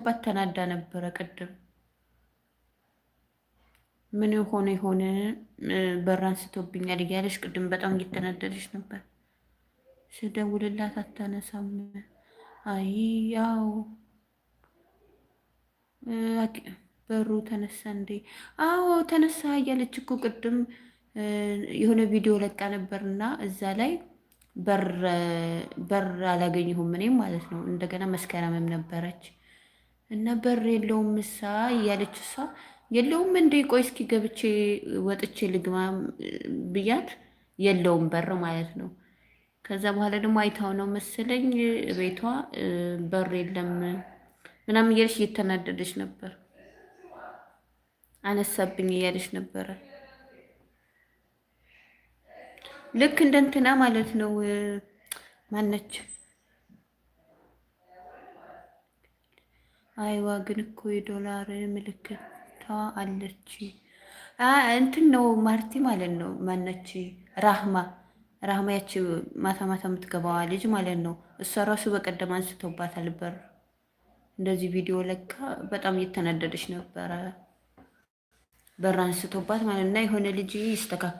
ባት ተናዳ ነበረ ቅድም። ምን የሆነ በር አንስቶብኛል እያለች ቅድም በጣም እየተናደደች ነበር። ስደውልላት አታነሳም። አይ ያው በሩ ተነሳ እንዴ? አዎ ተነሳ እያለች እኮ ቅድም የሆነ ቪዲዮ ለቃ ነበርና እዛ ላይ በር አላገኘሁም እኔም ማለት ነው። እንደገና መስከረምም ነበረች እና በር የለውም እሳ እያለች እሷ የለውም እንዴ? ቆይ እስኪ ገብቼ ወጥቼ ልግማ ብያት የለውም በር ማለት ነው። ከዛ በኋላ ደግሞ አይታው ነው መሰለኝ ቤቷ በር የለም ምናምን እያለች እየተናደደች ነበር። አነሳብኝ እያለች ነበረ። ልክ እንደ እንትና ማለት ነው። ማነች? አይዋ ግን እኮ የዶላር ምልክቷ አለች። እንትን ነው ማርቲ ማለት ነው። ማነች? ራህማ ያቺ ማታ ማታ የምትገባዋ ልጅ ማለት ነው። እሷ ራሱ በቀደም አንስቶባታል በር። እንደዚህ ቪዲዮ ለካ በጣም እየተናደደች ነበረ። በር አንስቶባት ማለት እና የሆነ ልጅ ይስተካከል